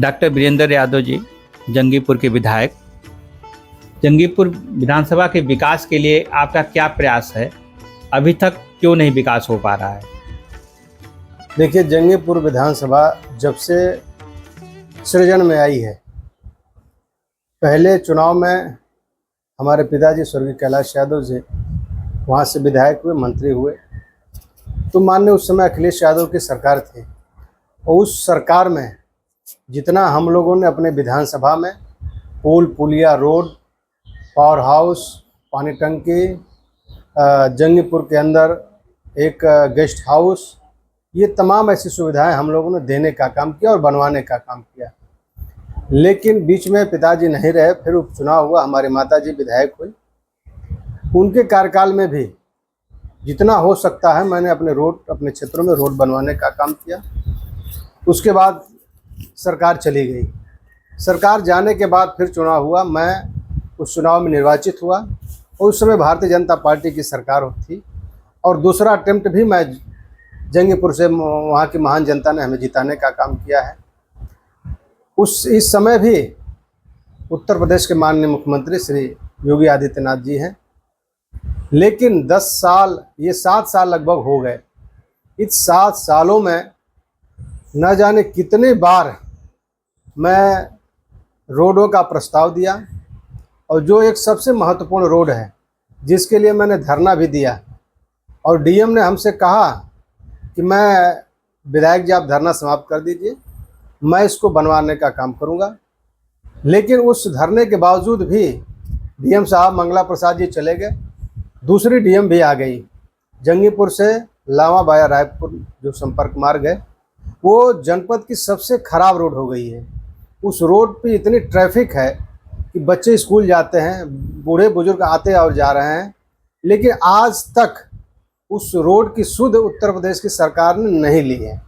Doctor Virendra Yadav ji, Jangipur के विधायक। जंगीपुर विधानसभा के विकास के लिए आपका क्या प्रयास है? अभी तक क्यों नहीं विकास हो पा रहा है? देखिए, जंगीपुर विधानसभा जब से सृजन में आई है, पहले चुनाव में हमारे पिताजी स्वर्गीय कैलाश यादव जी वहाँ से विधायक हुए, मंत्री हुए। तो माननीय उस समय अखिलेश यादव की सरकार थी और उस सरकार में जितना हम लोगों ने अपने विधानसभा में पुल, पुलिया, रोड, पावर हाउस, पानी टंकी, जंगीपुर के अंदर एक गेस्ट हाउस, ये तमाम ऐसी सुविधाएं हम लोगों ने देने का काम किया और बनवाने का काम किया। लेकिन बीच में पिताजी नहीं रहे, फिर उपचुनाव हुआ, हमारी माताजी विधायक हुई। उनके कार्यकाल में भी जितना हो सकता है मैंने अपने क्षेत्रों में रोड बनवाने का काम किया। उसके बाद सरकार चली गई। सरकार जाने के बाद फिर चुनाव हुआ, मैं उस चुनाव में निर्वाचित हुआ और उस समय भारतीय जनता पार्टी की सरकार थी और दूसरा अटेम्प्ट भी मैं जंगीपुर से, वहाँ की महान जनता ने हमें जिताने का काम किया है। इस समय भी उत्तर प्रदेश के माननीय मुख्यमंत्री श्री योगी आदित्यनाथ जी हैं। लेकिन 10 साल, ये 7 साल लगभग हो गए। इस 7 सालों में न जाने कितने बार मैं रोडों का प्रस्ताव दिया और जो एक सबसे महत्वपूर्ण रोड है जिसके लिए मैंने धरना भी दिया और डीएम ने हमसे कहा कि मैं विधायक जी आप धरना समाप्त कर दीजिए, मैं इसको बनवाने का काम करूंगा। लेकिन उस धरने के बावजूद भी डीएम साहब मंगला प्रसाद जी चले गए, दूसरी डीएम भी आ गई। जंगीपुर से लावा बाया रायपुर जो संपर्क मार्ग है, वो जनपद की सबसे खराब रोड हो गई है। उस रोड पे इतनी ट्रैफिक है कि बच्चे स्कूल जाते हैं, बूढ़े बुजुर्ग आते और जा रहे हैं, लेकिन आज तक उस रोड की सुध उत्तर प्रदेश की सरकार ने नहीं ली है।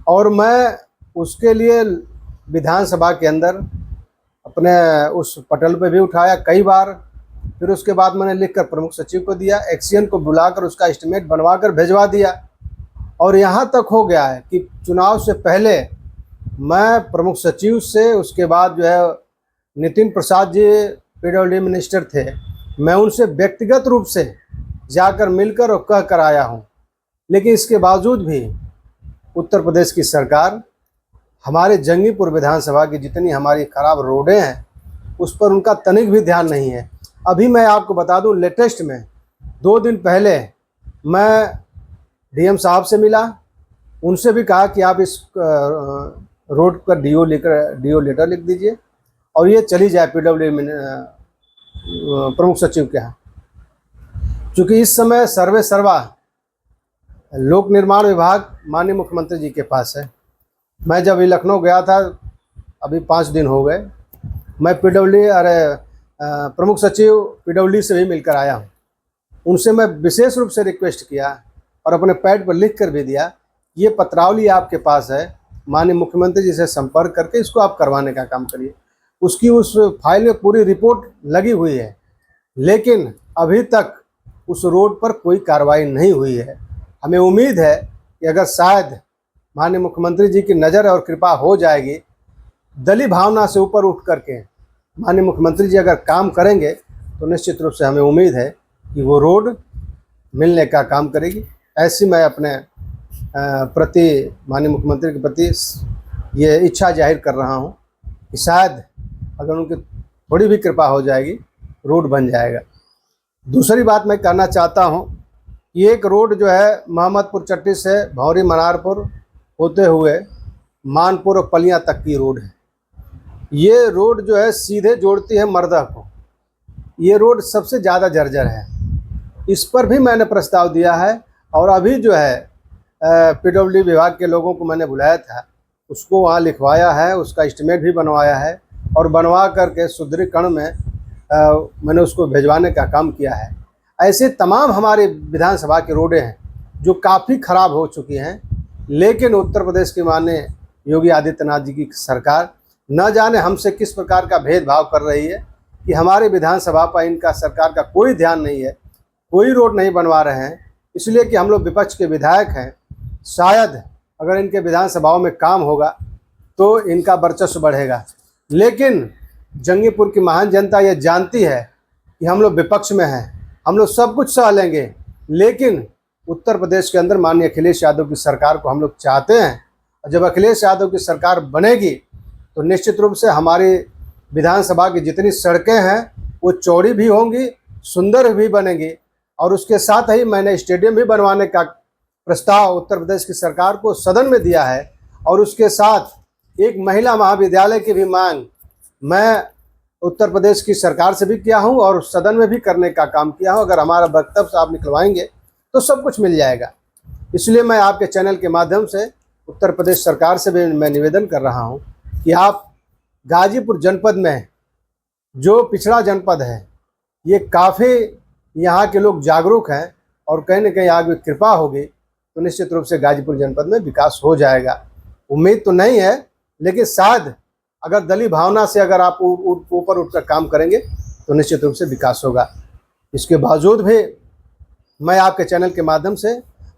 और मैं उसके लिए विधानसभा के अंदर अपने उस पटल पे भी उठाया कई बार। फिर उसके बाद मैंने लिखकर प्रमुख सचिव को दिया, एक्सीएन को बुलाकर उसका एस्टीमेट बनवाकर भिजवा दिया। और यहाँ तक हो गया है कि चुनाव से पहले मैं प्रमुख सचिव से, उसके बाद जो है नितिन प्रसाद जी पीडब्ल्यूडी मिनिस्टर थे, मैं उनसे व्यक्तिगत रूप से जाकर मिलकर और कह कर आया हूँ। लेकिन इसके बावजूद भी उत्तर प्रदेश की सरकार हमारे जंगीपुर विधानसभा की जितनी हमारी खराब रोडें हैं उस पर उनका तनिक भी ध्यान नहीं है। अभी मैं आपको बता दूं, लेटेस्ट में 2 दिन पहले मैं डीएम साहब से मिला, उनसे भी कहा कि आप इस रोड पर डीओ लेटर लिख दीजिए और ये चली जाए पीडब्ल्यू प्रमुख सचिव के यहाँ। चूँकि इस समय सर्वे सर्वा लोक निर्माण विभाग माननीय मुख्यमंत्री जी के पास है। मैं जब लखनऊ गया था, अभी 5 दिन हो गए, मैं प्रमुख सचिव पीडब्ल्यूडी से भी मिलकर आया हूँ। उनसे मैं विशेष रूप से रिक्वेस्ट किया और अपने पैड पर लिख कर भी दिया, ये पत्रावली आपके पास है, माननीय मुख्यमंत्री जी से संपर्क करके इसको आप करवाने का काम करिए। उसकी उस फाइल में पूरी रिपोर्ट लगी हुई है, लेकिन अभी तक उस रोड पर कोई कार्रवाई नहीं हुई है। हमें उम्मीद है कि अगर शायद माननीय मुख्यमंत्री जी की नज़र और कृपा हो जाएगी, दलीय भावना से ऊपर उठ करके माननीय मुख्यमंत्री जी अगर काम करेंगे तो निश्चित रूप से हमें उम्मीद है कि वो रोड मिलने का काम करेगी। ऐसी मैं अपने प्रति माननीय मुख्यमंत्री के प्रति ये इच्छा जाहिर कर रहा हूँ कि शायद अगर उनकी थोड़ी भी कृपा हो जाएगी, रोड बन जाएगा। दूसरी बात मैं कहना चाहता हूँ कि एक रोड जो है मोहम्मदपुर चट्टी से भौरी मनारपुर होते हुए मानपुर और पलियाँ तक की रोड है। ये रोड जो है सीधे जोड़ती है मर्दा को। ये रोड सबसे ज़्यादा जर्जर है। इस पर भी मैंने प्रस्ताव दिया है और अभी जो है पीडब्ल्यूडी विभाग के लोगों को मैंने बुलाया था, उसको वहाँ लिखवाया है, उसका एस्टीमेट भी बनवाया है और बनवा करके सुदृढ़ीकरण में मैंने उसको भिजवाने का काम किया है। ऐसे तमाम हमारे विधानसभा की रोडें हैं जो काफ़ी ख़राब हो चुकी हैं, लेकिन उत्तर प्रदेश के माननीय योगी आदित्यनाथ जी की सरकार न जाने हमसे किस प्रकार का भेदभाव कर रही है कि हमारे विधानसभा पर इनका सरकार का कोई ध्यान नहीं है, कोई रोड नहीं बनवा रहे हैं। इसलिए कि हम लोग विपक्ष के विधायक हैं, शायद अगर इनके विधानसभाओं में काम होगा तो इनका वर्चस्व बढ़ेगा। लेकिन जंगीपुर की महान जनता ये जानती है कि हम लोग विपक्ष में हैं, हम लोग सब कुछ सह लेंगे, लेकिन उत्तर प्रदेश के अंदर माननीय अखिलेश यादव की सरकार को हम लोग चाहते हैं। और जब अखिलेश यादव की सरकार बनेगी तो निश्चित रूप से हमारी विधानसभा की जितनी सड़कें हैं वो चौड़ी भी होंगी, सुंदर भी बनेंगी, और उसके साथ ही मैंने स्टेडियम भी बनवाने का प्रस्ताव उत्तर प्रदेश की सरकार को सदन में दिया है। और उसके साथ एक महिला महाविद्यालय की भी मांग मैं उत्तर प्रदेश की सरकार से भी किया हूं और सदन में भी करने का काम किया हूं। अगर हमारा वक्तव्य आप निकलवाएंगे तो सब कुछ मिल जाएगा। इसलिए मैं आपके चैनल के माध्यम से उत्तर प्रदेश सरकार से भी मैं निवेदन कर रहा हूं कि आप गाजीपुर जनपद में जो पिछड़ा जनपद है, ये काफ़ी यहाँ के लोग जागरूक हैं और कहीं न कहीं आगे कृपा होगी तो निश्चित रूप से गाजीपुर जनपद में विकास हो जाएगा। उम्मीद तो नहीं है, लेकिन शायद अगर दलीय भावना से अगर आप ऊपर उठकर काम करेंगे तो निश्चित रूप से विकास होगा। इसके बावजूद भी मैं आपके चैनल के माध्यम से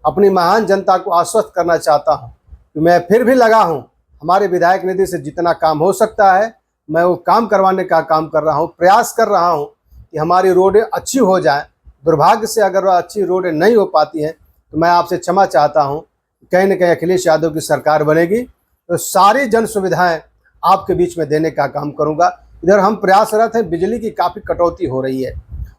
अपनी महान जनता को आश्वस्त करना चाहता हूं कि मैं फिर भी लगा हूं, हमारे विधायक निधि से जितना काम हो सकता है मैं वो काम करवाने का काम कर रहा हूं, प्रयास कर रहा हूं कि हमारी रोडें अच्छी हो जाएं। दुर्भाग्य से अगर वह अच्छी रोडें नहीं हो पाती हैं तो मैं आपसे क्षमा चाहता हूं। कहीं न कहीं अखिलेश यादव की सरकार बनेगी तो सारी जन सुविधाएँ आपके बीच में देने का काम करूंगा। इधर हम प्रयासरत हैं, बिजली की काफ़ी कटौती हो रही है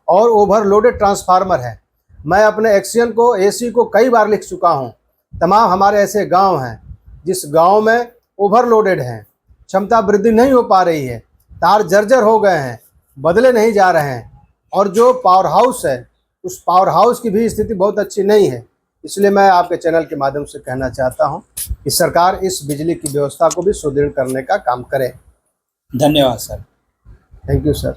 और ओवरलोडेड ट्रांसफार्मर है। मैं अपने एक्सियन को, एसी को कई बार लिख चुका हूं। तमाम हमारे ऐसे गांव हैं जिस गांव में ओवरलोडेड हैं, क्षमता वृद्धि नहीं हो पा रही है, तार जर्जर हो गए हैं, बदले नहीं जा रहे हैं, और जो पावर हाउस है उस पावर हाउस की भी स्थिति बहुत अच्छी नहीं है। इसलिए मैं आपके चैनल के माध्यम से कहना चाहता हूं कि सरकार इस बिजली की व्यवस्था को भी सुदृढ़ करने का काम करे। धन्यवाद सर। Thank you sir.